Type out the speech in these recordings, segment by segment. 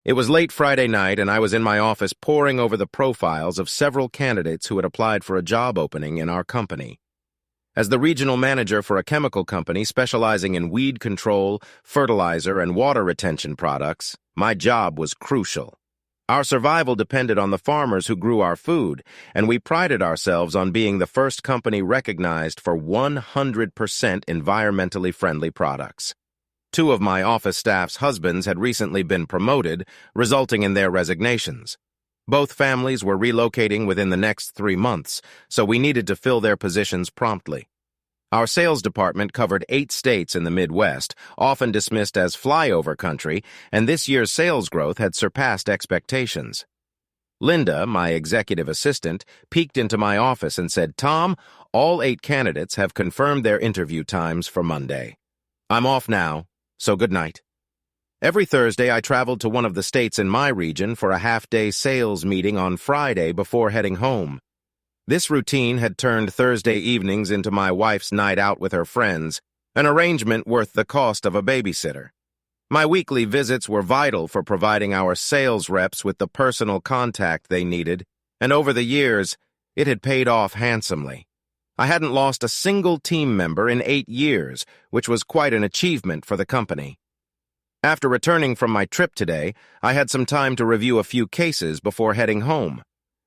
It was late Friday night, and I was in my office poring over the profiles of several candidates who had applied for a job opening in our company. As the regional manager for a chemical company specializing in weed control, fertilizer, and water retention products, my job was crucial. Our survival depended on the farmers who grew our food, and we prided ourselves on being the first company recognized for 100% environmentally friendly products. Two of my office staff's husbands had recently been promoted, resulting in their resignations. Both families were relocating within the next 3 months, so we needed to fill their positions promptly. Our sales department covered 8 states in the Midwest, often dismissed as flyover country, and this year's sales growth had surpassed expectations. Linda, my executive assistant, peeked into my office and said, "Tom, all 8 candidates have confirmed their interview times for Monday. I'm off now, so good night." Every Thursday, I traveled to one of the states in my region for a half-day sales meeting on Friday before heading home. This routine had turned Thursday evenings into my wife's night out with her friends, an arrangement worth the cost of a babysitter. My weekly visits were vital for providing our sales reps with the personal contact they needed, and over the years, it had paid off handsomely. I hadn't lost a single team member in 8 years, which was quite an achievement for the company. After returning from my trip today, I had some time to review a few cases before heading home.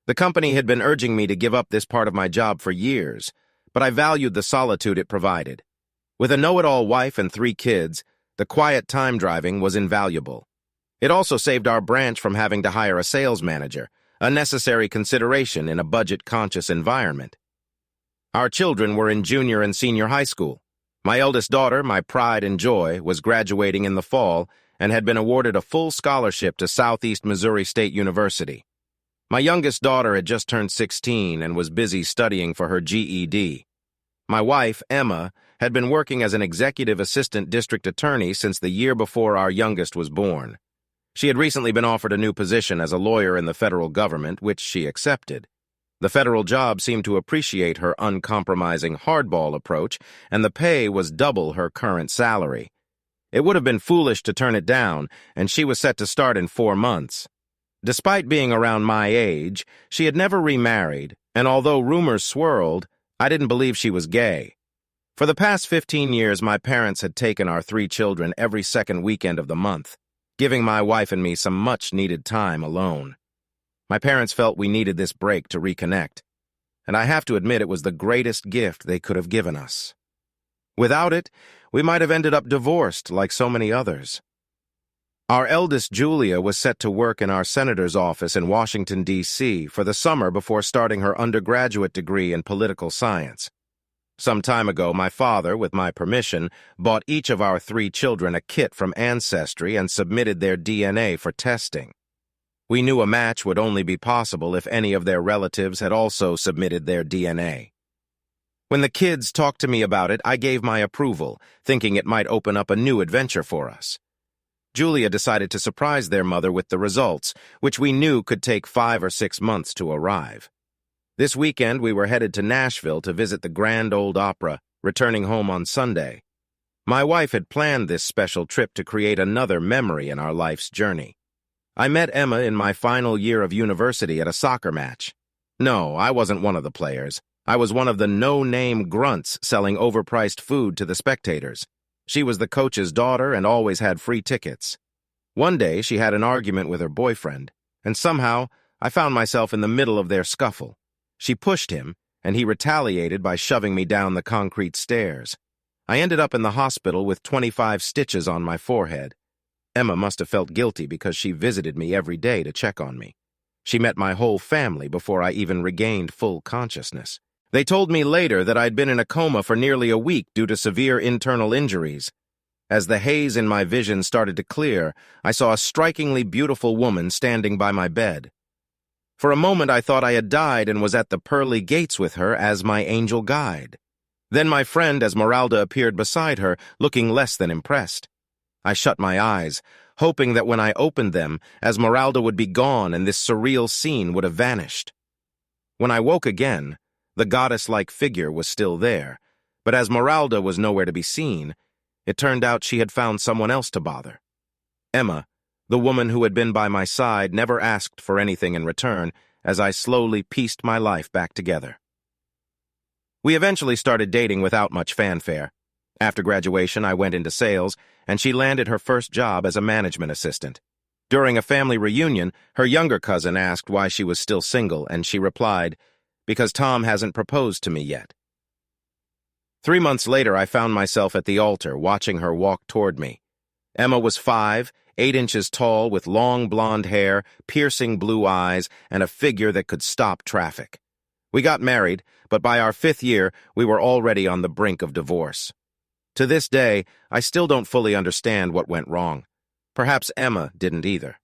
The company had been urging me to give up this part of my job for years, but I valued the solitude it provided. With a know-it-all wife and 3 kids, the quiet time driving was invaluable. It also saved our branch from having to hire a sales manager, a necessary consideration in a budget-conscious environment. Our children were in junior and senior high school. My eldest daughter, my pride and joy, was graduating in the fall and had been awarded a full scholarship to Southeast Missouri State University. My youngest daughter had just turned 16 and was busy studying for her GED. My wife, Emma, had been working as an executive assistant district attorney since the year before our youngest was born. She had recently been offered a new position as a lawyer in the federal government, which she accepted. The federal job seemed to appreciate her uncompromising hardball approach, and the pay was double her current salary. It would have been foolish to turn it down, and she was set to start in 4 months. Despite being around my age, she had never remarried, and although rumors swirled, I didn't believe she was gay. For the past 15 years, my parents had taken our 3 children every second weekend of the month, giving my wife and me some much-needed time alone. My parents felt we needed this break to reconnect, and I have to admit it was the greatest gift they could have given us. Without it, we might have ended up divorced like so many others. Our eldest, Julia, was set to work in our senator's office in Washington, D.C. for the summer before starting her undergraduate degree in political science. Some time ago, my father, with my permission, bought each of our 3 children a kit from Ancestry and submitted their DNA for testing. We knew a match would only be possible if any of their relatives had also submitted their DNA. When the kids talked to me about it, I gave my approval, thinking it might open up a new adventure for us. Julia decided to surprise their mother with the results, which we knew could take 5 or 6 months to arrive. This weekend, we were headed to Nashville to visit the Grand Ole Opry, returning home on Sunday. My wife had planned this special trip to create another memory in our life's journey. I met Emma in my final year of university at a soccer match. No, I wasn't one of the players. I was one of the no-name grunts selling overpriced food to the spectators. She was the coach's daughter and always had free tickets. One day, she had an argument with her boyfriend, and somehow I found myself in the middle of their scuffle. She pushed him, and he retaliated by shoving me down the concrete stairs. I ended up in the hospital with 25 stitches on my forehead. Emma must have felt guilty because she visited me every day to check on me. She met my whole family before I even regained full consciousness. They told me later that I'd been in a coma for nearly a week due to severe internal injuries. As the haze in my vision started to clear, I saw a strikingly beautiful woman standing by my bed. For a moment, I thought I had died and was at the pearly gates with her as my angel guide. Then my friend Esmeralda appeared beside her, looking less than impressed. I shut my eyes, hoping that when I opened them, Esmeralda would be gone and this surreal scene would have vanished. When I woke again, the goddess-like figure was still there, but Esmeralda was nowhere to be seen. It turned out she had found someone else to bother. Emma, The woman who had been by my side never asked for anything in return as I slowly pieced my life back together. We eventually started dating without much fanfare. After graduation, I went into sales, and she landed her first job as a management assistant. During a family reunion, her younger cousin asked why she was still single, and she replied, "Because Tom hasn't proposed to me yet." 3 months later, I found myself at the altar, watching her walk toward me. Emma was 5, 8 inches tall, with long blonde hair, piercing blue eyes, and a figure that could stop traffic. We got married, but by our 5th year, we were already on the brink of divorce. To this day, I still don't fully understand what went wrong. Perhaps Emma didn't either.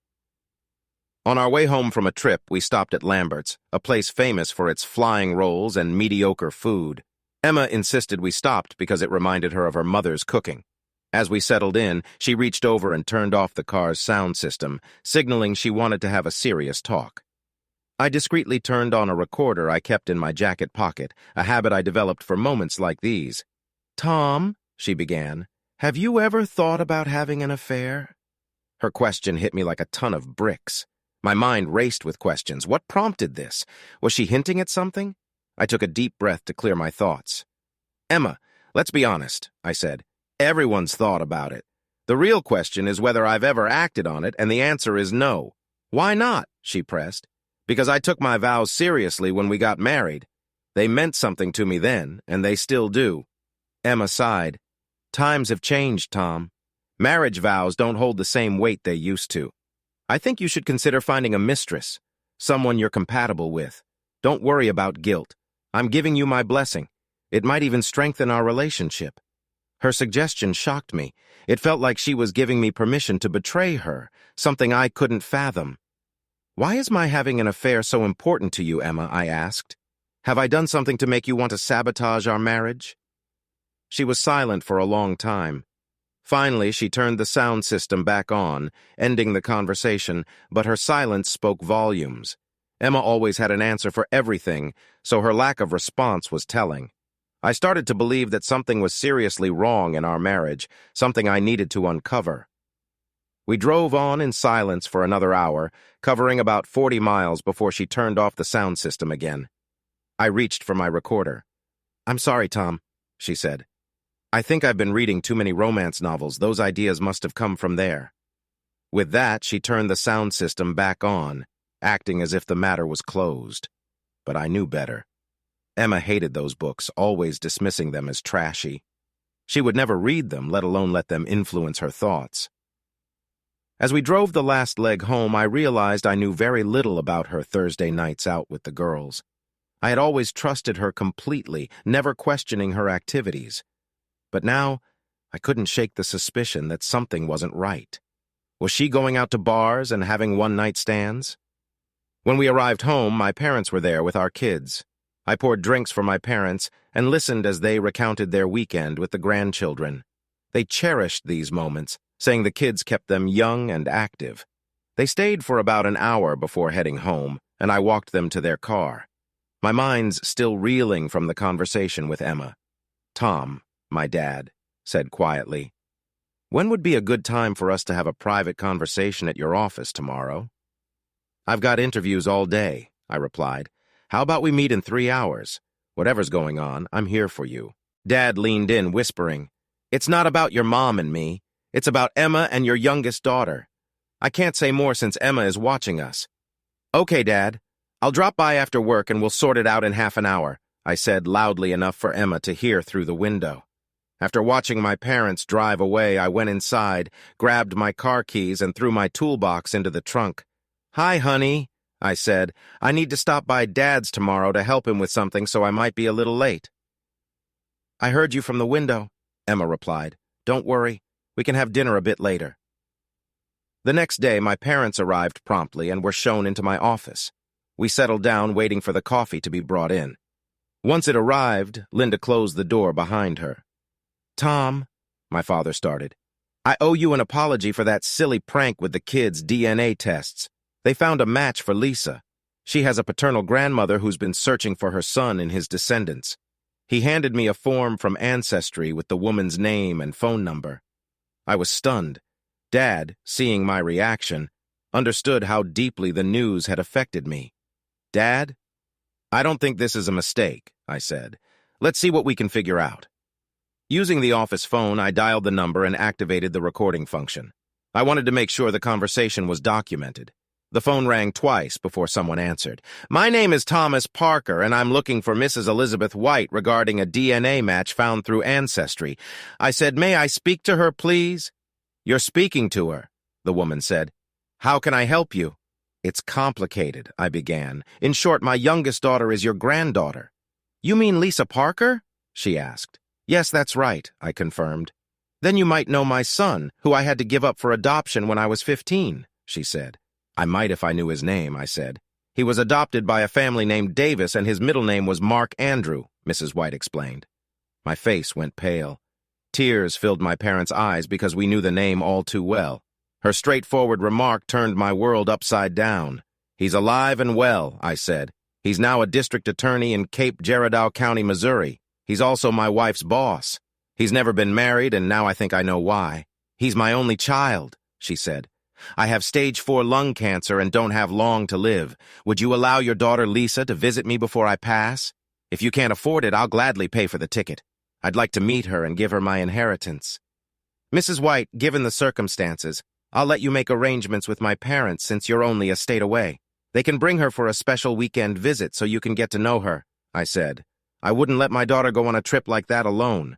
On our way home from a trip, we stopped at Lambert's, a place famous for its flying rolls and mediocre food. Emma insisted we stopped because it reminded her of her mother's cooking. As we settled in, she reached over and turned off the car's sound system, signaling she wanted to have a serious talk. I discreetly turned on a recorder I kept in my jacket pocket, a habit I developed for moments like these. "Tom," she began, "have you ever thought about having an affair?" Her question hit me like a ton of bricks. My mind raced with questions. What prompted this? Was she hinting at something? I took a deep breath to clear my thoughts. "Emma, let's be honest," I said. "Everyone's thought about it. The real question is whether I've ever acted on it, and the answer is no." "Why not?" she pressed. "Because I took my vows seriously when we got married. They meant something to me then, and they still do." Emma sighed. "Times have changed, Tom. Marriage vows don't hold the same weight they used to. I think you should consider finding a mistress, someone you're compatible with. Don't worry about guilt. I'm giving you my blessing. It might even strengthen our relationship." Her suggestion shocked me. It felt like she was giving me permission to betray her, something I couldn't fathom. "Why is my having an affair so important to you, Emma?" I asked. "Have I done something to make you want to sabotage our marriage?" She was silent for a long time. Finally, she turned the sound system back on, ending the conversation, but her silence spoke volumes. Emma always had an answer for everything, so her lack of response was telling. I started to believe that something was seriously wrong in our marriage, something I needed to uncover. We drove on in silence for another hour, covering about 40 miles before she turned off the sound system again. I reached for my recorder. "I'm sorry, Tom," she said. "I think I've been reading too many romance novels. Those ideas must have come from there." With that, she turned the sound system back on, acting as if the matter was closed. But I knew better. Emma hated those books, always dismissing them as trashy. She would never read them, let alone let them influence her thoughts. As we drove the last leg home, I realized I knew very little about her Thursday nights out with the girls. I had always trusted her completely, never questioning her activities. But now, I couldn't shake the suspicion that something wasn't right. Was she going out to bars and having one-night stands? When we arrived home, my parents were there with our kids. I poured drinks for my parents and listened as they recounted their weekend with the grandchildren. They cherished these moments, saying the kids kept them young and active. They stayed for about an hour before heading home, and I walked them to their car. My mind's still reeling from the conversation with Emma. "Tom," my dad said quietly, "when would be a good time for us to have a private conversation at your office tomorrow?" "I've got interviews all day," I replied. "How about we meet in 3 hours? Whatever's going on, I'm here for you." Dad leaned in, whispering, "It's not about your mom and me. It's about Emma and your youngest daughter. I can't say more since Emma is watching us." "Okay, Dad. I'll drop by after work and we'll sort it out in half an hour," I said loudly enough for Emma to hear through the window. After watching my parents drive away, I went inside, grabbed my car keys, and threw my toolbox into the trunk. "Hi, honey," I said. "I need to stop by Dad's tomorrow to help him with something, so I might be a little late." "I heard you from the window," Emma replied. "Don't worry. We can have dinner a bit later." The next day, my parents arrived promptly and were shown into my office. We settled down, waiting for the coffee to be brought in. Once it arrived, Linda closed the door behind her. "Tom," my father started, "I owe you an apology for that silly prank with the kids' DNA tests. They found a match for Lisa. She has a paternal grandmother who's been searching for her son in his descendants." He handed me a form from Ancestry with the woman's name and phone number. I was stunned. Dad, seeing my reaction, understood how deeply the news had affected me. "Dad, I don't think this is a mistake," I said. "Let's see what we can figure out." Using the office phone, I dialed the number and activated the recording function. I wanted to make sure the conversation was documented. The phone rang twice before someone answered. "My name is Thomas Parker, and I'm looking for Mrs. Elizabeth White regarding a DNA match found through Ancestry." I said, "May I speak to her, please?" "You're speaking to her," the woman said. "How can I help you?" "It's complicated," I began. "In short, my youngest daughter is your granddaughter." "You mean Lisa Parker?" she asked. "Yes, that's right," I confirmed. "Then you might know my son, who I had to give up for adoption when I was 15, she said. "I might if I knew his name," I said. "He was adopted by a family named Davis, and his middle name was Mark Andrew," Mrs. White explained. My face went pale. Tears filled my parents' eyes because we knew the name all too well. Her straightforward remark turned my world upside down. "He's alive and well," I said. "He's now a district attorney in Cape Girardeau County, Missouri. He's also my wife's boss. He's never been married, and now I think I know why. He's my only child," she said. "I have stage 4 lung cancer and don't have long to live. Would you allow your daughter Lisa to visit me before I pass? If you can't afford it, I'll gladly pay for the ticket. I'd like to meet her and give her my inheritance." "Mrs. White, given the circumstances, I'll let you make arrangements with my parents since you're only a state away. They can bring her for a special weekend visit so you can get to know her," I said. "I wouldn't let my daughter go on a trip like that alone.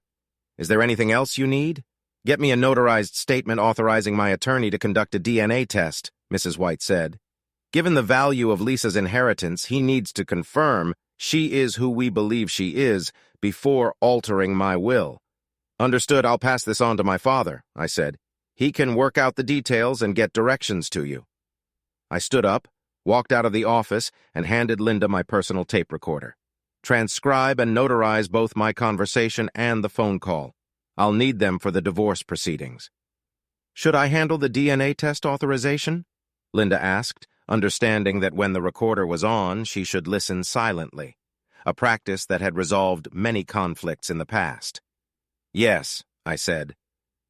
Is there anything else you need?" "Get me a notarized statement authorizing my attorney to conduct a DNA test," Mrs. White said. "Given the value of Lisa's inheritance, he needs to confirm she is who we believe she is before altering my will." "Understood, I'll pass this on to my father," I said. "He can work out the details and get directions to you." I stood up, walked out of the office, and handed Linda my personal tape recorder. "Transcribe and notarize both my conversation and the phone call. I'll need them for the divorce proceedings." "Should I handle the DNA test authorization?" Linda asked, understanding that when the recorder was on, she should listen silently, a practice that had resolved many conflicts in the past. "Yes," I said,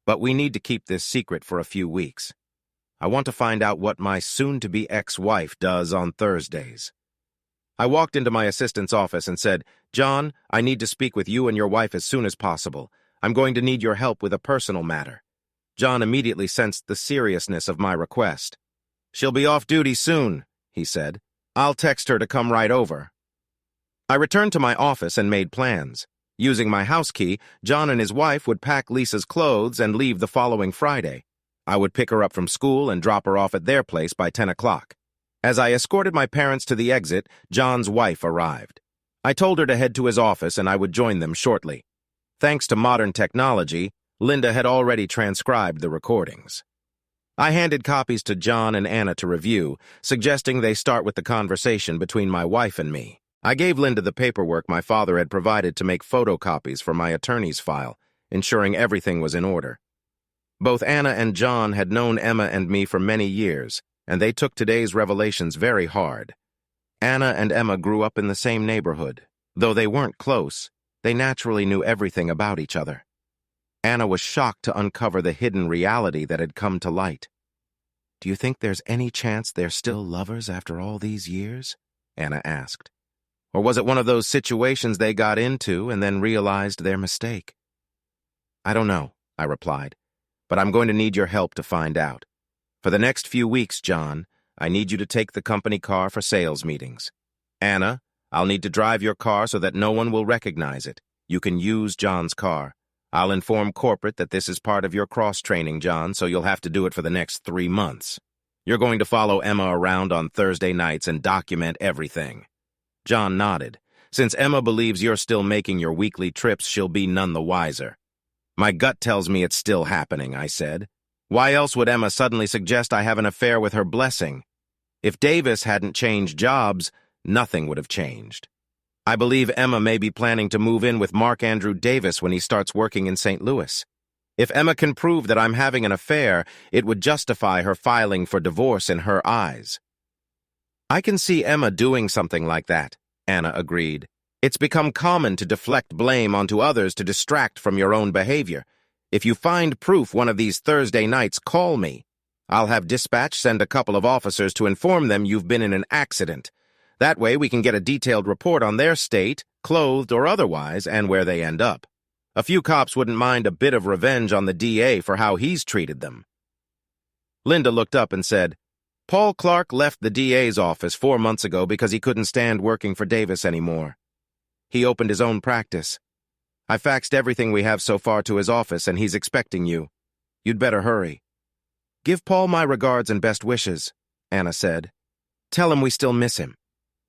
"but we need to keep this secret for a few weeks. I want to find out what my soon-to-be ex-wife does on Thursdays." I walked into my assistant's office and said, "John, I need to speak with you and your wife as soon as possible. I'm going to need your help with a personal matter." John immediately sensed the seriousness of my request. "She'll be off duty soon," he said. "I'll text her to come right over." I returned to my office and made plans. Using my house key, John and his wife would pack Lisa's clothes and leave the following Friday. I would pick her up from school and drop her off at their place by 10 o'clock. As I escorted my parents to the exit, John's wife arrived. I told her to head to his office and I would join them shortly. Thanks to modern technology, Linda had already transcribed the recordings. I handed copies to John and Anna to review, suggesting they start with the conversation between my wife and me. I gave Linda the paperwork my father had provided to make photocopies for my attorney's file, ensuring everything was in order. Both Anna and John had known Emma and me for many years, and they took today's revelations very hard. Anna and Emma grew up in the same neighborhood. Though they weren't close, they naturally knew everything about each other. Anna was shocked to uncover the hidden reality that had come to light. "Do you think there's any chance they're still lovers after all these years?" Anna asked. "Or was it one of those situations they got into and then realized their mistake?" "I don't know," I replied, "but I'm going to need your help to find out. For the next few weeks, John, I need you to take the company car for sales meetings. Anna, I'll need to drive your car so that no one will recognize it. You can use John's car. I'll inform corporate that this is part of your cross-training, John, so you'll have to do it for the next 3 months. You're going to follow Emma around on Thursday nights and document everything." John nodded. "Since Emma believes you're still making your weekly trips, she'll be none the wiser." "My gut tells me it's still happening," I said. "Why else would Emma suddenly suggest I have an affair with her blessing? If Davis hadn't changed jobs, nothing would have changed. I believe Emma may be planning to move in with Mark Andrew Davis when he starts working in St. Louis. If Emma can prove that I'm having an affair, it would justify her filing for divorce in her eyes." "I can see Emma doing something like that," Anna agreed. "It's become common to deflect blame onto others to distract from your own behavior. If you find proof one of these Thursday nights, call me. I'll have dispatch send a couple of officers to inform them you've been in an accident. That way we can get a detailed report on their state, clothed or otherwise, and where they end up. A few cops wouldn't mind a bit of revenge on the DA for how he's treated them." Linda looked up and said, "Paul Clark left the DA's office 4 months ago because he couldn't stand working for Davis anymore. He opened his own practice. I faxed everything we have so far to his office, and he's expecting you. You'd better hurry." "Give Paul my regards and best wishes," Anna said. "Tell him we still miss him."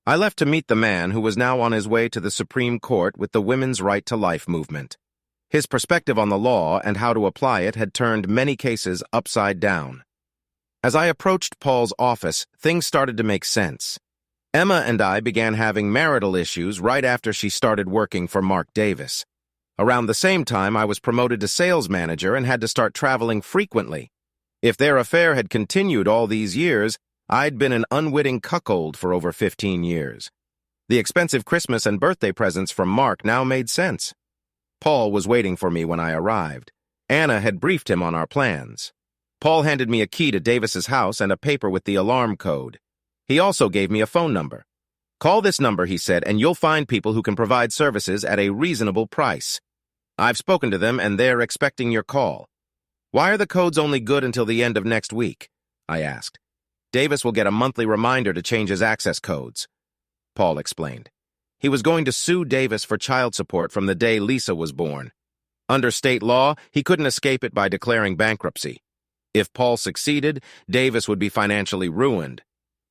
I left to meet the man who was now on his way to the Supreme Court with the Women's Right to Life movement. His perspective on the law and how to apply it had turned many cases upside down. As I approached Paul's office, things started to make sense. Emma and I began having marital issues right after she started working for Mark Davis. Around the same time, I was promoted to sales manager and had to start traveling frequently. If their affair had continued all these years, I'd been an unwitting cuckold for over 15 years. The expensive Christmas and birthday presents from Mark now made sense. Paul was waiting for me when I arrived. Anna had briefed him on our plans. Paul handed me a key to Davis's house and a paper with the alarm code. He also gave me a phone number. "Call this number," he said, "and you'll find people who can provide services at a reasonable price. I've spoken to them, and they're expecting your call." "Why are the codes only good until the end of next week?" I asked. "Davis will get a monthly reminder to change his access codes," Paul explained. He was going to sue Davis for child support from the day Lisa was born. Under state law, he couldn't escape it by declaring bankruptcy. If Paul succeeded, Davis would be financially ruined.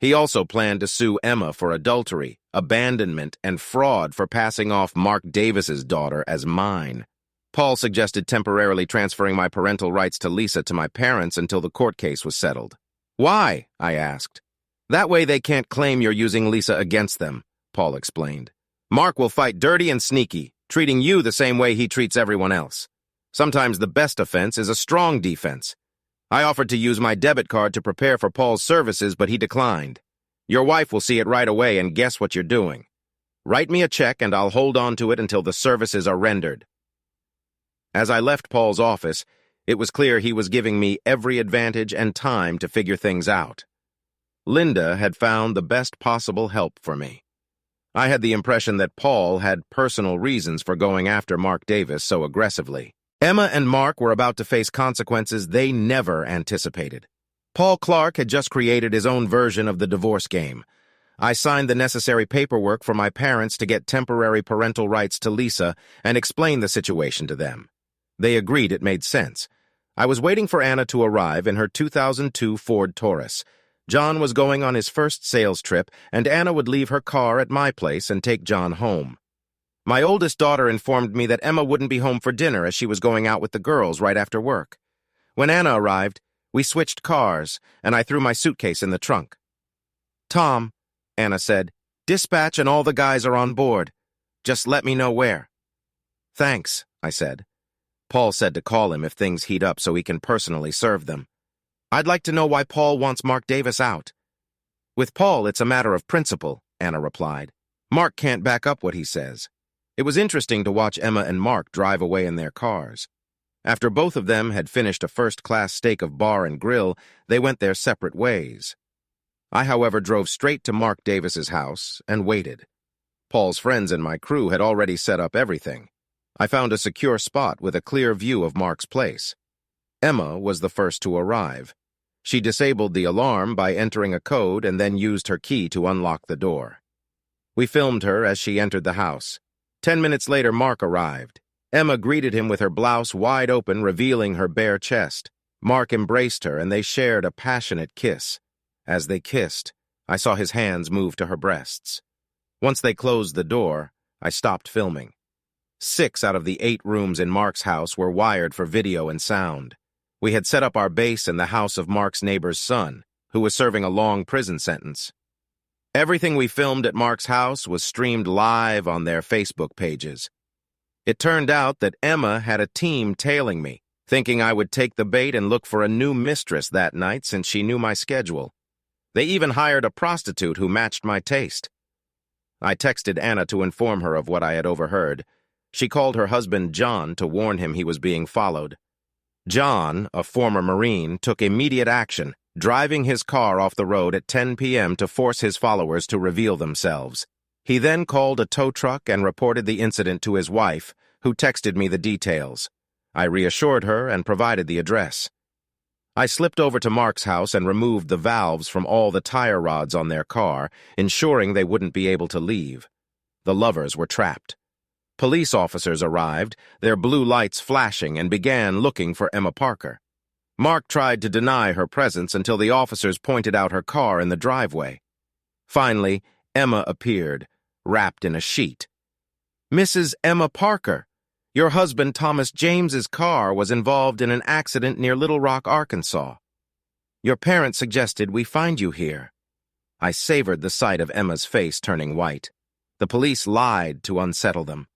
He also planned to sue Emma for adultery, abandonment, and fraud for passing off Mark Davis's daughter as mine. Paul suggested temporarily transferring my parental rights to Lisa to my parents until the court case was settled. "Why?" I asked. "That way they can't claim you're using Lisa against them," Paul explained. "Mark will fight dirty and sneaky, treating you the same way he treats everyone else. Sometimes the best offense is a strong defense. I offered to use my debit card to prepare for Paul's services, but he declined. Your wife will see it right away and guess what you're doing. Write me a check and I'll hold on to it until the services are rendered." As I left Paul's office, it was clear he was giving me every advantage and time to figure things out. Linda had found the best possible help for me. I had the impression that Paul had personal reasons for going after Mark Davis so aggressively. Emma and Mark were about to face consequences they never anticipated. Paul Clark had just created his own version of the divorce game. I signed the necessary paperwork for my parents to get temporary parental rights to Lisa and explained the situation to them. They agreed it made sense. I was waiting for Anna to arrive in her 2002 Ford Taurus. John was going on his first sales trip, and Anna would leave her car at my place and take John home. My oldest daughter informed me that Emma wouldn't be home for dinner as she was going out with the girls right after work. When Anna arrived, we switched cars, and I threw my suitcase in the trunk. "Tom," Anna said, "dispatch and all the guys are on board. Just let me know where." "Thanks," I said. Paul said to call him if things heat up so he can personally serve them. "I'd like to know why Paul wants Mark Davis out." "With Paul, it's a matter of principle," Anna replied. "Mark can't back up what he says." It was interesting to watch Emma and Mark drive away in their cars. After both of them had finished a first-class steak of bar and grill, they went their separate ways. I, however, drove straight to Mark Davis's house and waited. Paul's friends and my crew had already set up everything. I found a secure spot with a clear view of Mark's place. Emma was the first to arrive. She disabled the alarm by entering a code and then used her key to unlock the door. We filmed her as she entered the house. 10 minutes later, Mark arrived. Emma greeted him with her blouse wide open, revealing her bare chest. Mark embraced her, and they shared a passionate kiss. As they kissed, I saw his hands move to her breasts. Once they closed the door, I stopped filming. 6 out of the 8 rooms in Mark's house were wired for video and sound. We had set up our base in the house of Mark's neighbor's son, who was serving a long prison sentence. Everything we filmed at Mark's house was streamed live on their Facebook pages. It turned out that Emma had a team tailing me, thinking I would take the bait and look for a new mistress that night since she knew my schedule. They even hired a prostitute who matched my taste. I texted Anna to inform her of what I had overheard. She called her husband John to warn him he was being followed. John, a former Marine, took immediate action, driving his car off the road at 10 p.m. to force his followers to reveal themselves. He then called a tow truck and reported the incident to his wife, who texted me the details. I reassured her and provided the address. I slipped over to Mark's house and removed the valves from all the tire rods on their car, ensuring they wouldn't be able to leave. The lovers were trapped. Police officers arrived, their blue lights flashing, and began looking for Emma Parker. Mark tried to deny her presence until the officers pointed out her car in the driveway. Finally, Emma appeared, wrapped in a sheet. "Mrs. Emma Parker, your husband Thomas James's car was involved in an accident near Little Rock, Arkansas. Your parents suggested we find you here." I savored the sight of Emma's face turning white. The police lied to unsettle them.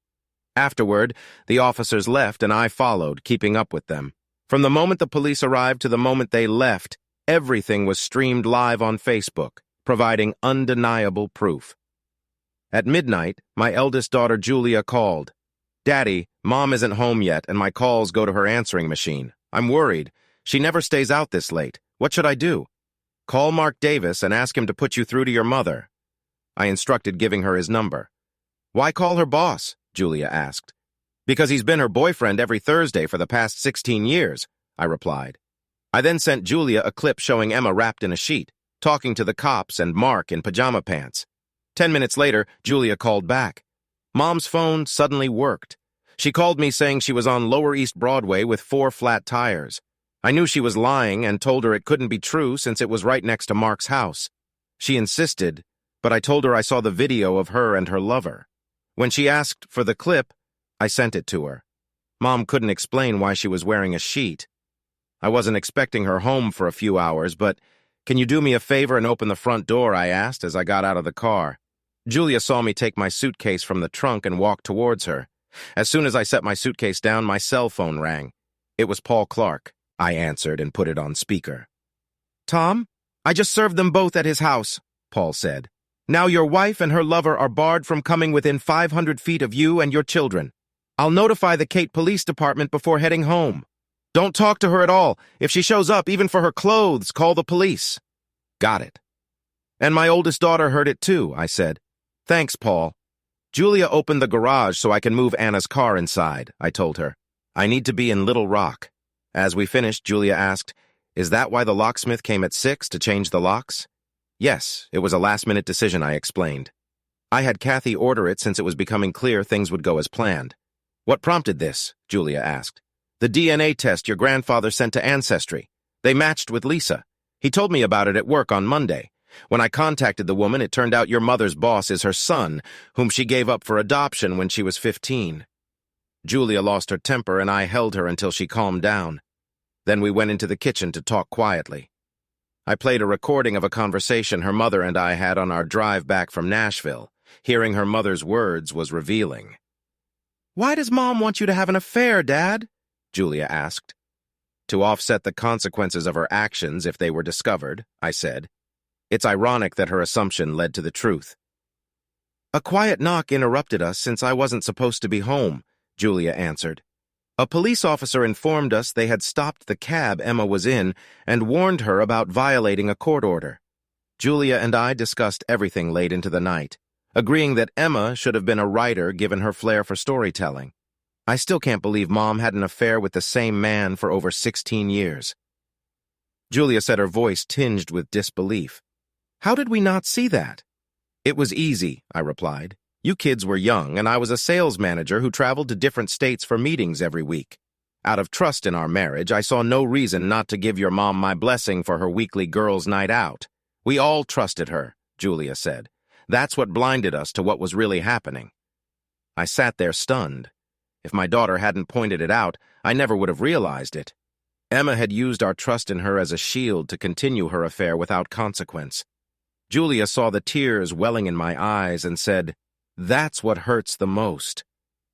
Afterward, the officers left and I followed, keeping up with them. From the moment the police arrived to the moment they left, everything was streamed live on Facebook, providing undeniable proof. At midnight, my eldest daughter Julia called. "Daddy, Mom isn't home yet and my calls go to her answering machine. I'm worried. She never stays out this late. What should I do?" "Call Mark Davis and ask him to put you through to your mother." I instructed, giving her his number. "Why call her boss?" Julia asked. "Because he's been her boyfriend every Thursday for the past 16 years, I replied. I then sent Julia a clip showing Emma wrapped in a sheet, talking to the cops and Mark in pajama pants. 10 minutes later, Julia called back. Mom's phone suddenly worked. She called me saying she was on Lower East Broadway with 4 flat tires. I knew she was lying and told her it couldn't be true since it was right next to Mark's house. She insisted, but I told her I saw the video of her and her lover. When she asked for the clip, I sent it to her. Mom couldn't explain why she was wearing a sheet. I wasn't expecting her home for a few hours, but "Can you do me a favor and open the front door?" I asked as I got out of the car. Julia saw me take my suitcase from the trunk and walk towards her. As soon as I set my suitcase down, my cell phone rang. It was Paul Clark. I answered and put it on speaker. "Tom, I just served them both at his house," Paul said. "Now your wife and her lover are barred from coming within 500 feet of you and your children. I'll notify the Kate Police Department before heading home. Don't talk to her at all. If she shows up, even for her clothes, call the police." "Got it." "And my oldest daughter heard it too," I said. "Thanks, Paul." "Julia opened the garage so I can move Anna's car inside," I told her. "I need to be in Little Rock." As we finished, Julia asked, "Is that why the locksmith came at 6 to change the locks?" "Yes, it was a last-minute decision," I explained. "I had Kathy order it since it was becoming clear things would go as planned." "What prompted this?" Julia asked. "The DNA test your grandfather sent to Ancestry. They matched with Lisa. He told me about it at work on Monday. When I contacted the woman, it turned out your mother's boss is her son, whom she gave up for adoption when she was 15. Julia lost her temper, and I held her until she calmed down. Then we went into the kitchen to talk quietly. I played a recording of a conversation her mother and I had on our drive back from Nashville. Hearing her mother's words was revealing. "Why does Mom want you to have an affair, Dad?" Julia asked. "To offset the consequences of her actions if they were discovered," I said. It's ironic that her assumption led to the truth. "A quiet knock interrupted us since I wasn't supposed to be home," Julia answered. "A police officer informed us they had stopped the cab Emma was in and warned her about violating a court order." Julia and I discussed everything late into the night, agreeing that Emma should have been a writer given her flair for storytelling. I still can't believe Mom had an affair with the same man for over 16 years. Julia said, her voice tinged with disbelief. "How did we not see that?" "It was easy," I replied. "You kids were young, and I was a sales manager who traveled to different states for meetings every week. Out of trust in our marriage, I saw no reason not to give your mom my blessing for her weekly girls' night out. We all trusted her," Julia said. "That's what blinded us to what was really happening." I sat there stunned. If my daughter hadn't pointed it out, I never would have realized it. Emma had used our trust in her as a shield to continue her affair without consequence. Julia saw the tears welling in my eyes and said, "That's what hurts the most.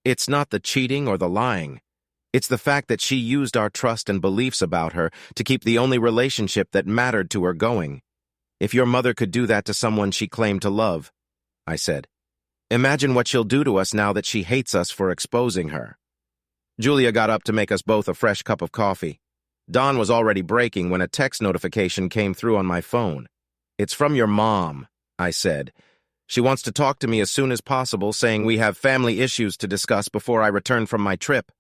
It's not the cheating or the lying. It's the fact that she used our trust and beliefs about her to keep the only relationship that mattered to her going. If your mother could do that to someone she claimed to love," I said, "imagine what she'll do to us now that she hates us for exposing her." Julia got up to make us both a fresh cup of coffee. Dawn was already breaking when a text notification came through on my phone. "It's from your mom," I said. "She wants to talk to me as soon as possible, saying we have family issues to discuss before I return from my trip."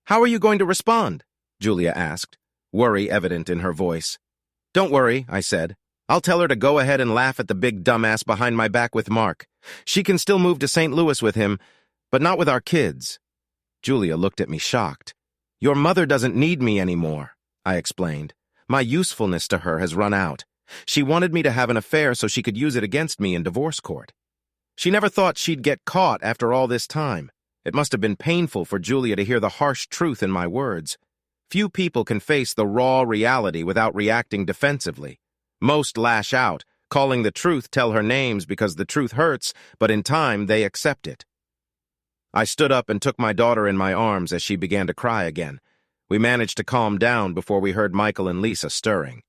"How are you going to respond?" Julia asked, worry evident in her voice. "Don't worry," I said. "I'll tell her to go ahead and laugh at the big dumbass behind my back with Mark. She can still move to St. Louis with him, but not with our kids." Julia looked at me shocked. "Your mother doesn't need me anymore," I explained. "My usefulness to her has run out. She wanted me to have an affair so she could use it against me in divorce court. She never thought she'd get caught after all this time." It must have been painful for Julia to hear the harsh truth in my words. Few people can face the raw reality without reacting defensively. Most lash out, calling the truth, tell her names because the truth hurts, but in time they accept it. I stood up and took my daughter in my arms as she began to cry again. We managed to calm down before we heard Michael and Lisa stirring.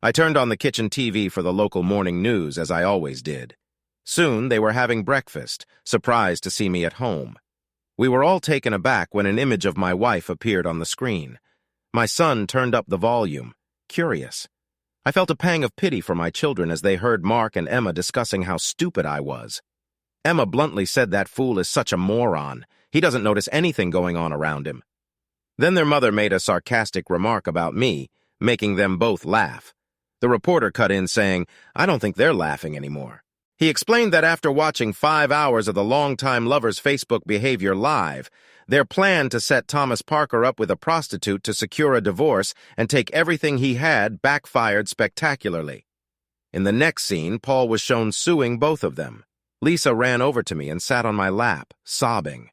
I turned on the kitchen TV for the local morning news, as I always did. Soon they were having breakfast, surprised to see me at home. We were all taken aback when an image of my wife appeared on the screen. My son turned up the volume, curious. I felt a pang of pity for my children as they heard Mark and Emma discussing how stupid I was. Emma bluntly said that fool is such a moron. He doesn't notice anything going on around him. Then their mother made a sarcastic remark about me, making them both laugh. The reporter cut in saying, "I don't think they're laughing anymore." He explained that after watching 5 hours of the longtime lover's Facebook behavior live, their plan to set Thomas Parker up with a prostitute to secure a divorce and take everything he had backfired spectacularly. In the next scene, Paul was shown suing both of them. Lisa ran over to me and sat on my lap, sobbing.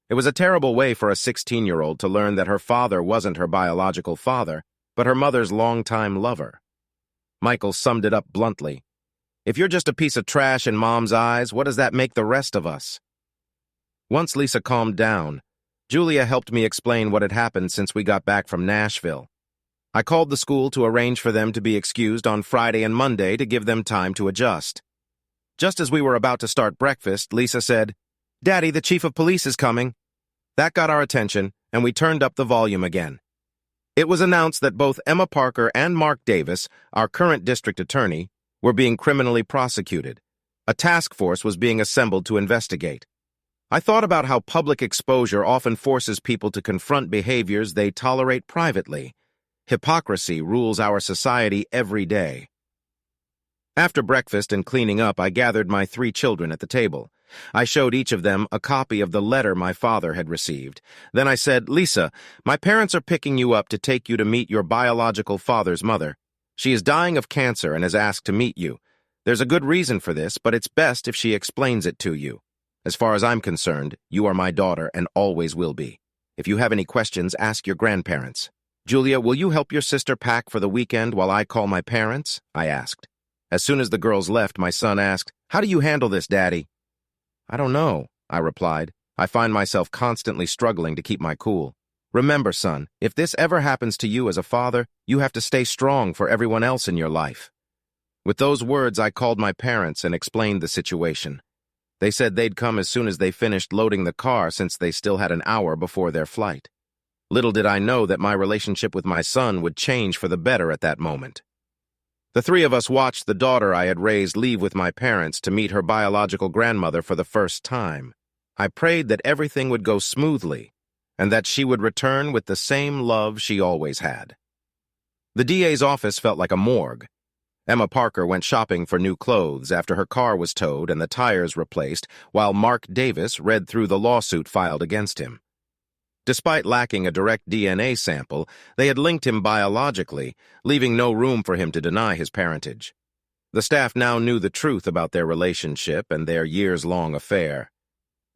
It was a terrible way for a 16-year-old to learn that her father wasn't her biological father, but her mother's longtime lover. Michael summed it up bluntly. "If you're just a piece of trash in Mom's eyes, what does that make the rest of us?" Once Lisa calmed down, Julia helped me explain what had happened since we got back from Nashville. I called the school to arrange for them to be excused on Friday and Monday to give them time to adjust. Just as we were about to start breakfast, Lisa said, "Daddy, the chief of police is coming." That got our attention, and we turned up the volume again. It was announced that both Emma Parker and Mark Davis, our current district attorney, were being criminally prosecuted. A task force was being assembled to investigate. I thought about how public exposure often forces people to confront behaviors they tolerate privately. Hypocrisy rules our society every day. After breakfast and cleaning up, I gathered my 3 children at the table. I showed each of them a copy of the letter my father had received. Then I said, "Lisa, my parents are picking you up to take you to meet your biological father's mother. She is dying of cancer and has asked to meet you. There's a good reason for this, but it's best if she explains it to you. As far as I'm concerned, you are my daughter and always will be. If you have any questions, ask your grandparents. Julia, will you help your sister pack for the weekend while I call my parents?" I asked. As soon as the girls left, my son asked, "How do you handle this, Daddy?" "I don't know," I replied. "I find myself constantly struggling to keep my cool. Remember, son, if this ever happens to you as a father, you have to stay strong for everyone else in your life." With those words, I called my parents and explained the situation. They said they'd come as soon as they finished loading the car since they still had an hour before their flight. Little did I know that my relationship with my son would change for the better at that moment. The 3 of us watched the daughter I had raised leave with my parents to meet her biological grandmother for the first time. I prayed that everything would go smoothly and that she would return with the same love she always had. The DA's office felt like a morgue. Emma Parker went shopping for new clothes after her car was towed and the tires replaced, while Mark Davis read through the lawsuit filed against him. Despite lacking a direct DNA sample, they had linked him biologically, leaving no room for him to deny his parentage. The staff now knew the truth about their relationship and their years-long affair.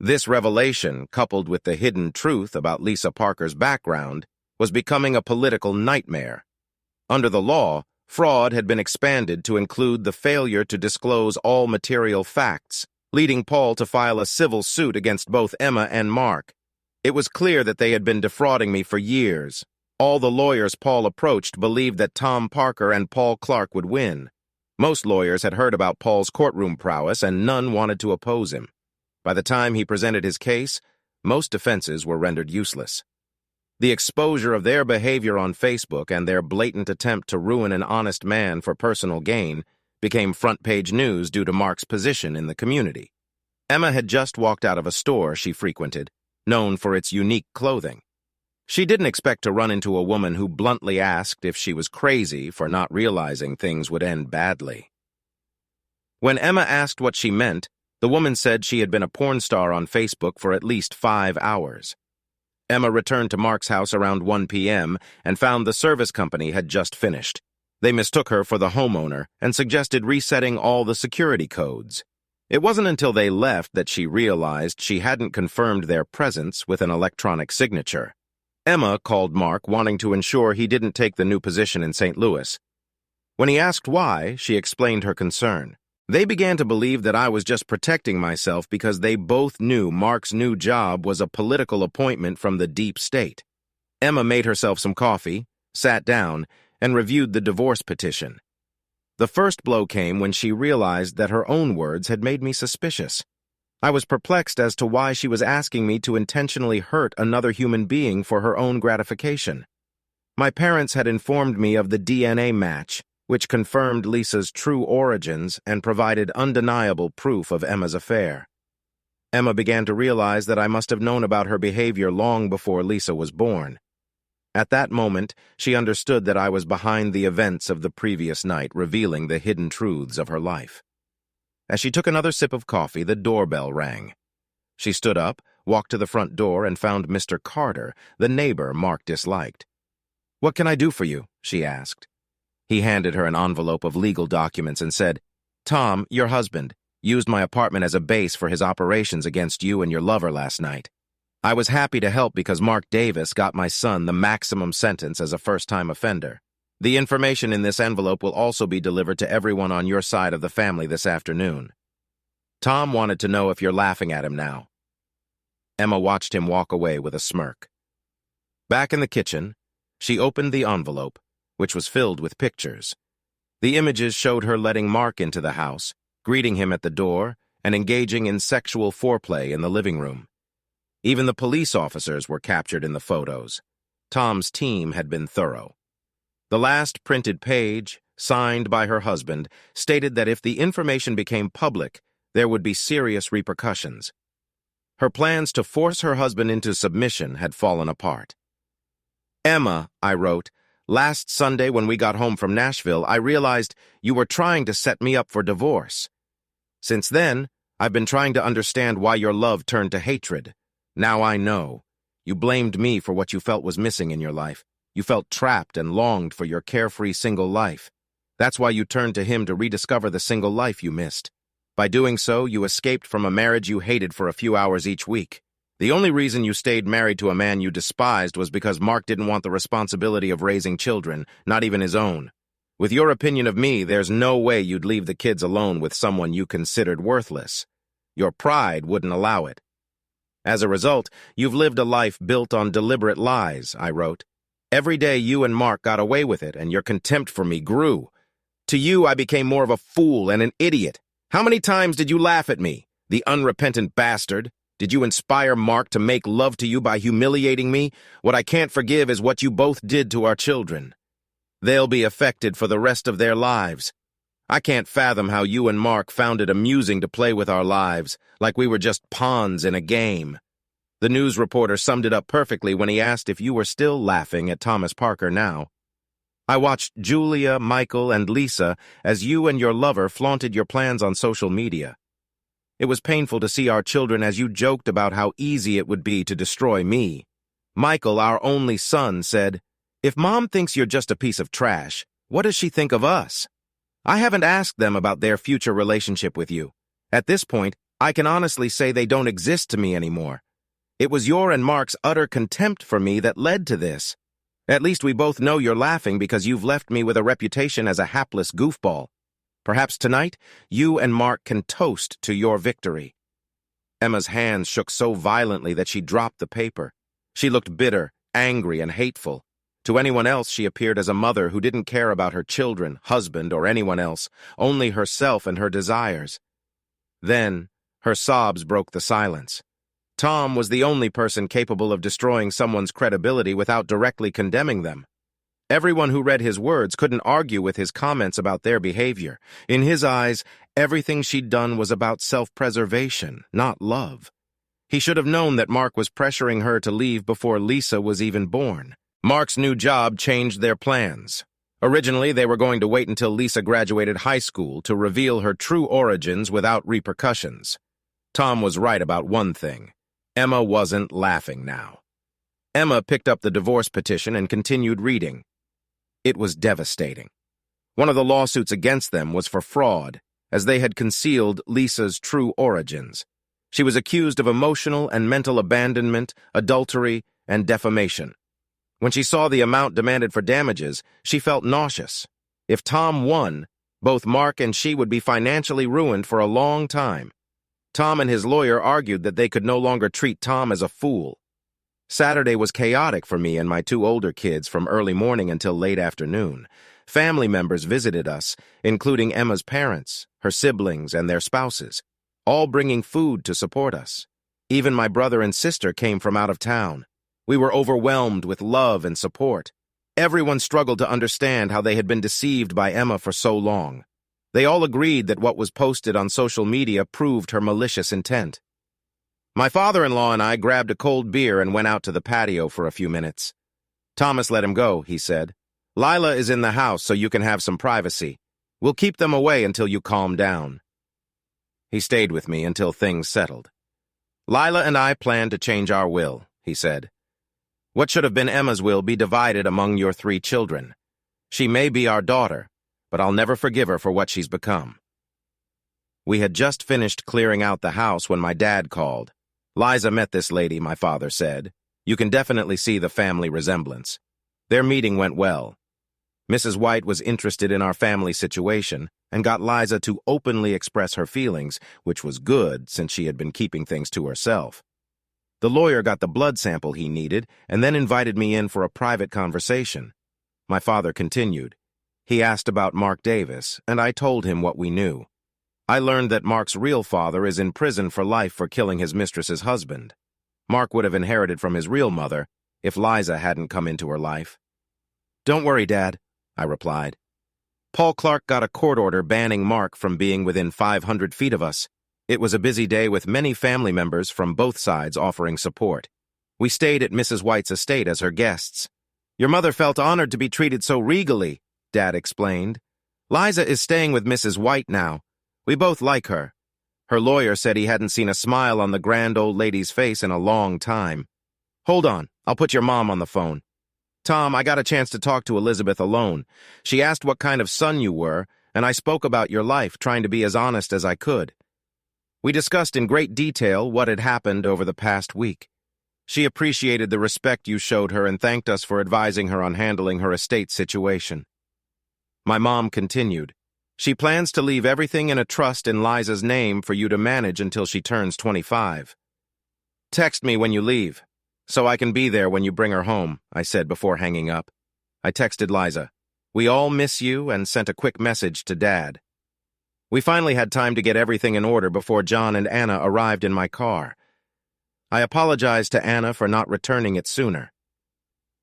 This revelation, coupled with the hidden truth about Lisa Parker's background, was becoming a political nightmare. Under the law, fraud had been expanded to include the failure to disclose all material facts, leading Paul to file a civil suit against both Emma and Mark. It was clear that they had been defrauding me for years. All the lawyers Paul approached believed that Tom Parker and Paul Clark would win. Most lawyers had heard about Paul's courtroom prowess, and none wanted to oppose him. By the time he presented his case, most defenses were rendered useless. The exposure of their behavior on Facebook and their blatant attempt to ruin an honest man for personal gain became front-page news due to Mark's position in the community. Emma had just walked out of a store she frequented, known for its unique clothing. She didn't expect to run into a woman who bluntly asked if she was crazy for not realizing things would end badly. When Emma asked what she meant, the woman said she had been a porn star on Facebook for at least 5 hours. Emma returned to Mark's house around 1 p.m. and found the service company had just finished. They mistook her for the homeowner and suggested resetting all the security codes. It wasn't until they left that she realized she hadn't confirmed their presence with an electronic signature. Emma called Mark, wanting to ensure he didn't take the new position in St. Louis. When he asked why, she explained her concern. They began to believe that I was just protecting myself because they both knew Mark's new job was a political appointment from the deep state. Emma made herself some coffee, sat down, and reviewed the divorce petition. The first blow came when she realized that her own words had made me suspicious. I was perplexed as to why she was asking me to intentionally hurt another human being for her own gratification. My parents had informed me of the DNA match, which confirmed Lisa's true origins and provided undeniable proof of Emma's affair. Emma began to realize that I must have known about her behavior long before Lisa was born. At that moment, she understood that I was behind the events of the previous night, revealing the hidden truths of her life. As she took another sip of coffee, the doorbell rang. She stood up, walked to the front door, and found Mr. Carter, the neighbor Mark disliked. "What can I do for you?" she asked. He handed her an envelope of legal documents and said, "Tom, your husband, used my apartment as a base for his operations against you and your lover last night. I was happy to help because Mark Davis got my son the maximum sentence as a first-time offender. The information in this envelope will also be delivered to everyone on your side of the family this afternoon." Tom wanted to know if you're laughing at him now. Emma watched him walk away with a smirk. Back in the kitchen, she opened the envelope, which was filled with pictures. The images showed her letting Mark into the house, greeting him at the door, and engaging in sexual foreplay in the living room. Even the police officers were captured in the photos. Tom's team had been thorough. The last printed page, signed by her husband, stated that if the information became public, there would be serious repercussions. Her plans to force her husband into submission had fallen apart. "Emma," I wrote, "last Sunday when we got home from Nashville, I realized you were trying to set me up for divorce. Since then, I've been trying to understand why your love turned to hatred. Now I know. You blamed me for what you felt was missing in your life. You felt trapped and longed for your carefree single life. That's why you turned to him to rediscover the single life you missed. By doing so, you escaped from a marriage you hated for a few hours each week. The only reason you stayed married to a man you despised was because Mark didn't want the responsibility of raising children, not even his own. With your opinion of me, there's no way you'd leave the kids alone with someone you considered worthless. Your pride wouldn't allow it. As a result, you've lived a life built on deliberate lies," I wrote. "Every day you and Mark got away with it, and your contempt for me grew. To you, I became more of a fool and an idiot. How many times did you laugh at me, the unrepentant bastard? Did you inspire Mark to make love to you by humiliating me? What I can't forgive is what you both did to our children. They'll be affected for the rest of their lives. I can't fathom how you and Mark found it amusing to play with our lives, like we were just pawns in a game." The news reporter summed it up perfectly when he asked if you were still laughing at Thomas Parker now. "I watched Julia, Michael, and Lisa as you and your lover flaunted your plans on social media. It was painful to see our children as you joked about how easy it would be to destroy me. Michael, our only son, said, 'If Mom thinks you're just a piece of trash, what does she think of us?' I haven't asked them about their future relationship with you. At this point, I can honestly say they don't exist to me anymore. It was your and Mark's utter contempt for me that led to this. At least we both know you're laughing because you've left me with a reputation as a hapless goofball. Perhaps tonight, you and Mark can toast to your victory." Emma's hands shook so violently that she dropped the paper. She looked bitter, angry, and hateful. To anyone else, she appeared as a mother who didn't care about her children, husband, or anyone else, only herself and her desires. Then, her sobs broke the silence. Tom was the only person capable of destroying someone's credibility without directly condemning them. Everyone who read his words couldn't argue with his comments about their behavior. In his eyes, everything she'd done was about self-preservation, not love. He should have known that Mark was pressuring her to leave before Lisa was even born. Mark's new job changed their plans. Originally, they were going to wait until Lisa graduated high school to reveal her true origins without repercussions. Tom was right about one thing. Emma wasn't laughing now. Emma picked up the divorce petition and continued reading. It was devastating. One of the lawsuits against them was for fraud, as they had concealed Lisa's true origins. She was accused of emotional and mental abandonment, adultery, and defamation. When she saw the amount demanded for damages, she felt nauseous. If Tom won, both Mark and she would be financially ruined for a long time. Tom and his lawyer argued that they could no longer treat Tom as a fool. Saturday was chaotic for me and my two older kids from early morning until late afternoon. Family members visited us, including Emma's parents, her siblings, and their spouses, all bringing food to support us. Even my brother and sister came from out of town. We were overwhelmed with love and support. Everyone struggled to understand how they had been deceived by Emma for so long. They all agreed that what was posted on social media proved her malicious intent. My father-in-law and I grabbed a cold beer and went out to the patio for a few minutes. Thomas let him go, he said. Lila is in the house so you can have some privacy. We'll keep them away until you calm down. He stayed with me until things settled. Lila and I plan to change our will, he said. What should have been Emma's will be divided among your 3 children. She may be our daughter, but I'll never forgive her for what she's become. We had just finished clearing out the house when my dad called. Liza met this lady, my father said. You can definitely see the family resemblance. Their meeting went well. Mrs. White was interested in our family situation and got Liza to openly express her feelings, which was good since she had been keeping things to herself. The lawyer got the blood sample he needed and then invited me in for a private conversation. My father continued. He asked about Mark Davis, and I told him what we knew. I learned that Mark's real father is in prison for life for killing his mistress's husband. Mark would have inherited from his real mother if Liza hadn't come into her life. Don't worry, Dad, I replied. Paul Clark got a court order banning Mark from being within 500 feet of us. It was a busy day with many family members from both sides offering support. We stayed at Mrs. White's estate as her guests. Your mother felt honored to be treated so regally, Dad explained. Liza is staying with Mrs. White now. We both like her. Her lawyer said he hadn't seen a smile on the grand old lady's face in a long time. Hold on, I'll put your mom on the phone. Tom, I got a chance to talk to Elizabeth alone. She asked what kind of son you were, and I spoke about your life, trying to be as honest as I could. We discussed in great detail what had happened over the past week. She appreciated the respect you showed her and thanked us for advising her on handling her estate situation. My mom continued. She plans to leave everything in a trust in Liza's name for you to manage until she turns 25. Text me when you leave, so I can be there when you bring her home, I said before hanging up. I texted Liza. We all miss you and sent a quick message to Dad. We finally had time to get everything in order before John and Anna arrived in my car. I apologized to Anna for not returning it sooner.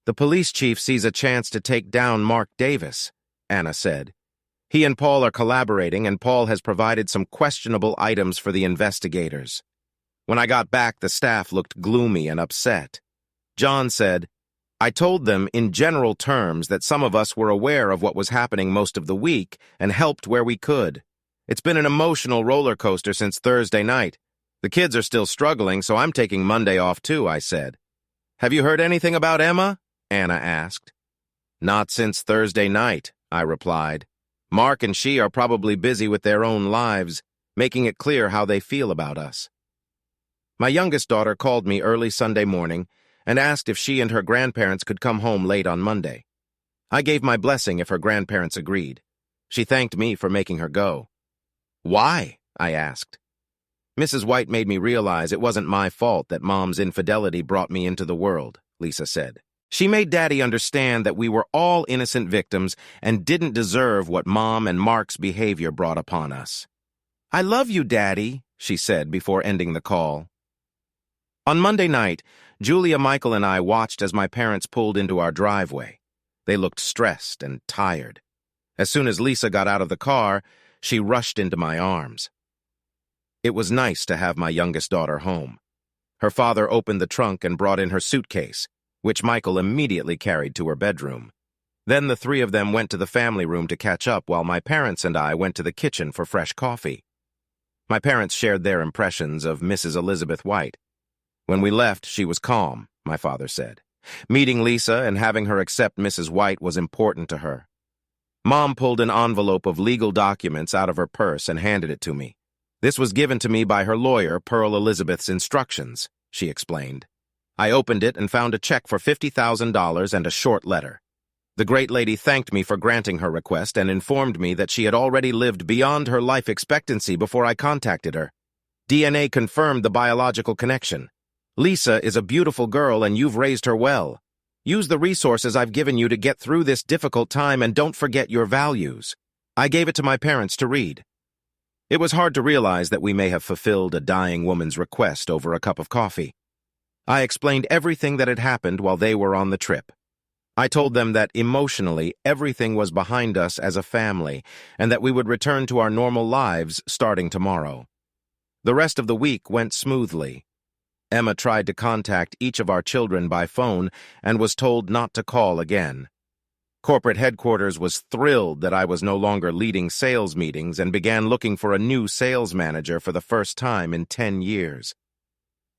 The police chief sees a chance to take down Mark Davis, Anna said. He and Paul are collaborating, and Paul has provided some questionable items for the investigators. When I got back, the staff looked gloomy and upset. John said, I told them in general terms that some of us were aware of what was happening most of the week and helped where we could. It's been an emotional roller coaster since Thursday night. The kids are still struggling, so I'm taking Monday off too, I said. Have you heard anything about Emma? Anna asked. Not since Thursday night, I replied. Mark and she are probably busy with their own lives, making it clear how they feel about us. My youngest daughter called me early Sunday morning and asked if she and her grandparents could come home late on Monday. I gave my blessing if her grandparents agreed. She thanked me for making her go. Why? I asked. Mrs. White made me realize it wasn't my fault that Mom's infidelity brought me into the world, Lisa said. She made Daddy understand that we were all innocent victims and didn't deserve what Mom and Mark's behavior brought upon us. I love you, Daddy, she said before ending the call. On Monday night, Julia, Michael, and I watched as my parents pulled into our driveway. They looked stressed and tired. As soon as Lisa got out of the car, she rushed into my arms. It was nice to have my youngest daughter home. Her father opened the trunk and brought in her suitcase, which Michael immediately carried to her bedroom. Then the three of them went to the family room to catch up while my parents and I went to the kitchen for fresh coffee. My parents shared their impressions of Mrs. Elizabeth White. When we left, she was calm, my father said. Meeting Lisa and having her accept Mrs. White was important to her. Mom pulled an envelope of legal documents out of her purse and handed it to me. This was given to me by her lawyer, Pearl Elizabeth's instructions, she explained. I opened it and found a check for $50,000 and a short letter. The great lady thanked me for granting her request and informed me that she had already lived beyond her life expectancy before I contacted her. DNA confirmed the biological connection. Lisa is a beautiful girl and you've raised her well. Use the resources I've given you to get through this difficult time and don't forget your values. I gave it to my parents to read. It was hard to realize that we may have fulfilled a dying woman's request over a cup of coffee. I explained everything that had happened while they were on the trip. I told them that emotionally everything was behind us as a family and that we would return to our normal lives starting tomorrow. The rest of the week went smoothly. Emma tried to contact each of our children by phone and was told not to call again. Corporate headquarters was thrilled that I was no longer leading sales meetings and began looking for a new sales manager for the first time in 10 years.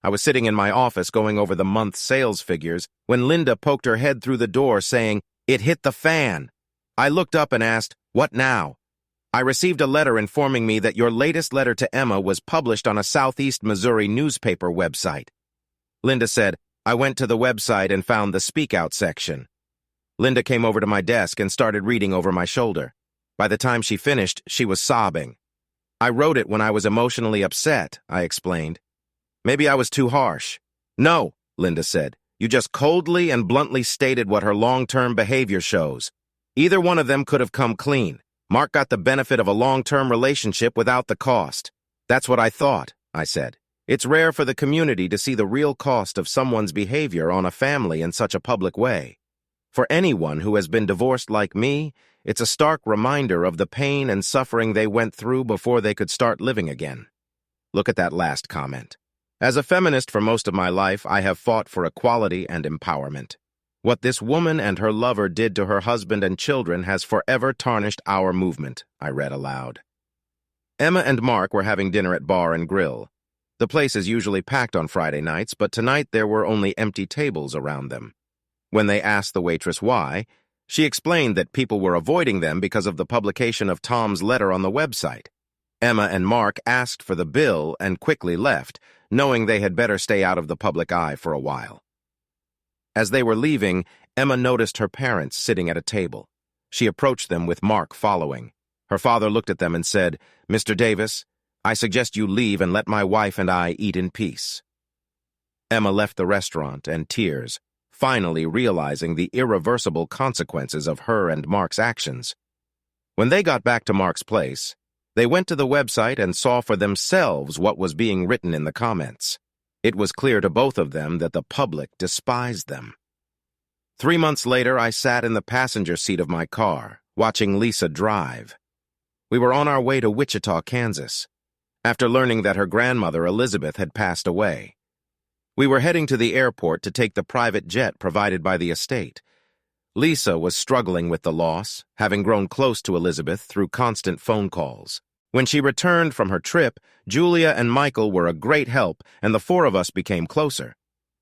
I was sitting in my office going over the month's sales figures when Linda poked her head through the door saying, "It hit the fan." I looked up and asked, "What now?" "I received a letter informing me that your latest letter to Emma was published on a Southeast Missouri newspaper website." Linda said, "I went to the website and found the Speak Out section." Linda came over to my desk and started reading over my shoulder. By the time she finished, she was sobbing. "I wrote it when I was emotionally upset," I explained. "Maybe I was too harsh." "No," Linda said. "You just coldly and bluntly stated what her long-term behavior shows. Either one of them could have come clean. Mark got the benefit of a long-term relationship without the cost." "That's what I thought," I said. "It's rare for the community to see the real cost of someone's behavior on a family in such a public way. For anyone who has been divorced like me, it's a stark reminder of the pain and suffering they went through before they could start living again." Look at that last comment. As a feminist for most of my life, I have fought for equality and empowerment. What this woman and her lover did to her husband and children has forever tarnished our movement, I read aloud. Emma and Mark were having dinner at Bar and Grill. The place is usually packed on Friday nights, but tonight there were only empty tables around them. When they asked the waitress why, she explained that people were avoiding them because of the publication of Tom's letter on the website. Emma and Mark asked for the bill and quickly left, knowing they had better stay out of the public eye for a while. As they were leaving, Emma noticed her parents sitting at a table. She approached them with Mark following. Her father looked at them and said, "Mr. Davis, I suggest you leave and let my wife and I eat in peace." Emma left the restaurant and tears, finally realizing the irreversible consequences of her and Mark's actions. When they got back to Mark's place, they went to the website and saw for themselves what was being written in the comments. It was clear to both of them that the public despised them. 3 months later, I sat in the passenger seat of my car, watching Lisa drive. We were on our way to Wichita, Kansas, after learning that her grandmother, Elizabeth, had passed away. We were heading to the airport to take the private jet provided by the estate. Lisa was struggling with the loss, having grown close to Elizabeth through constant phone calls. When she returned from her trip, Julia and Michael were a great help, and the four of us became closer.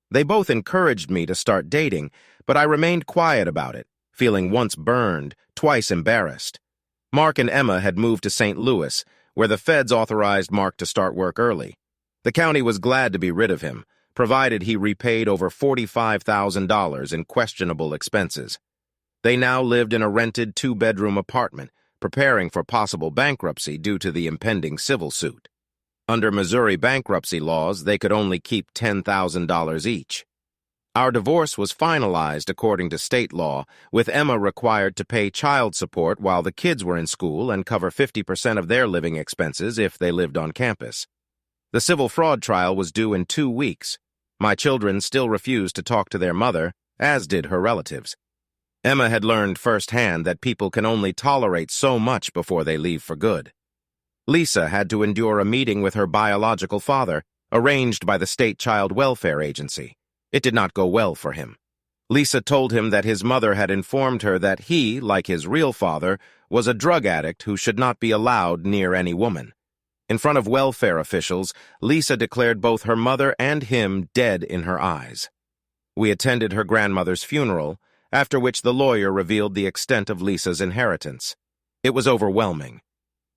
They both encouraged me to start dating, but I remained quiet about it, feeling once burned, twice embarrassed. Mark and Emma had moved to St. Louis, where the feds authorized Mark to start work early. The county was glad to be rid of him, provided he repaid over $45,000 in questionable expenses. They now lived in a rented 2-bedroom apartment, preparing for possible bankruptcy due to the impending civil suit. Under Missouri bankruptcy laws, they could only keep $10,000 each. Our divorce was finalized according to state law, with Emma required to pay child support while the kids were in school and cover 50% of their living expenses if they lived on campus. The civil fraud trial was due in 2 weeks. My children still refused to talk to their mother, as did her relatives. Emma had learned firsthand that people can only tolerate so much before they leave for good. Lisa had to endure a meeting with her biological father, arranged by the state child welfare agency. It did not go well for him. Lisa told him that his mother had informed her that he, like his real father, was a drug addict who should not be allowed near any woman. In front of welfare officials, Lisa declared both her mother and him dead in her eyes. We attended her grandmother's funeral, after which the lawyer revealed the extent of Lisa's inheritance. It was overwhelming.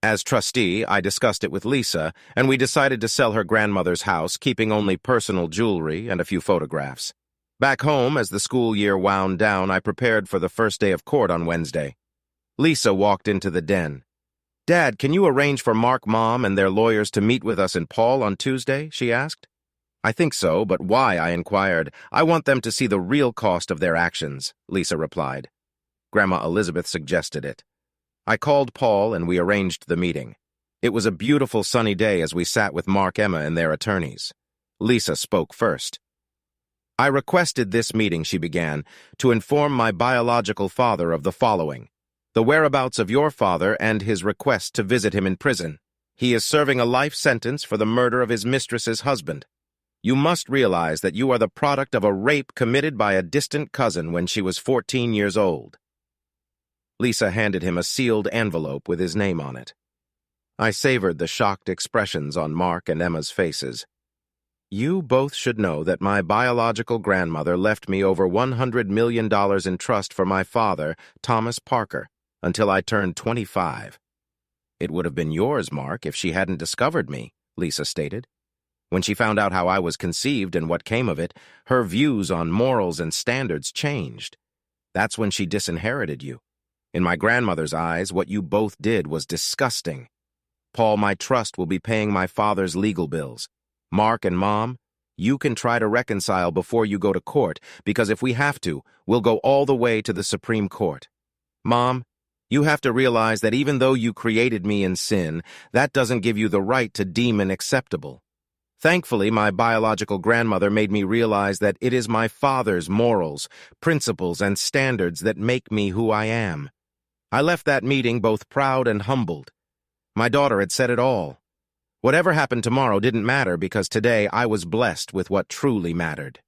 As trustee, I discussed it with Lisa, and we decided to sell her grandmother's house, keeping only personal jewelry and a few photographs. Back home, as the school year wound down, I prepared for the first day of court on Wednesday. Lisa walked into the den. "Dad, can you arrange for Mark, Mom, and their lawyers to meet with us in Paul on Tuesday?" she asked. "I think so, but why?" I inquired. "I want them to see the real cost of their actions," Lisa replied. Grandma Elizabeth suggested it. I called Paul and we arranged the meeting. It was a beautiful sunny day as we sat with Mark, Emma, and their attorneys. Lisa spoke first. "I requested this meeting," she began, "to inform my biological father of the following: the whereabouts of your father and his request to visit him in prison. He is serving a life sentence for the murder of his mistress's husband. You must realize that you are the product of a rape committed by a distant cousin when she was 14 years old." Lisa handed him a sealed envelope with his name on it. I savored the shocked expressions on Mark and Emma's faces. "You both should know that my biological grandmother left me over $100 million in trust for my father, Thomas Parker, until I turned 25. It would have been yours, Mark, if she hadn't discovered me," Lisa stated. "When she found out how I was conceived and what came of it, her views on morals and standards changed. That's when she disinherited you. In my grandmother's eyes, what you both did was disgusting. Paul, my trust will be paying my father's legal bills. Mark and Mom, you can try to reconcile before you go to court, because if we have to, we'll go all the way to the Supreme Court. Mom, you have to realize that even though you created me in sin, that doesn't give you the right to deem me acceptable. Thankfully, my biological grandmother made me realize that it is my father's morals, principles, and standards that make me who I am. I left that meeting both proud and humbled. My daughter had said it all. Whatever happened tomorrow didn't matter because today I was blessed with what truly mattered."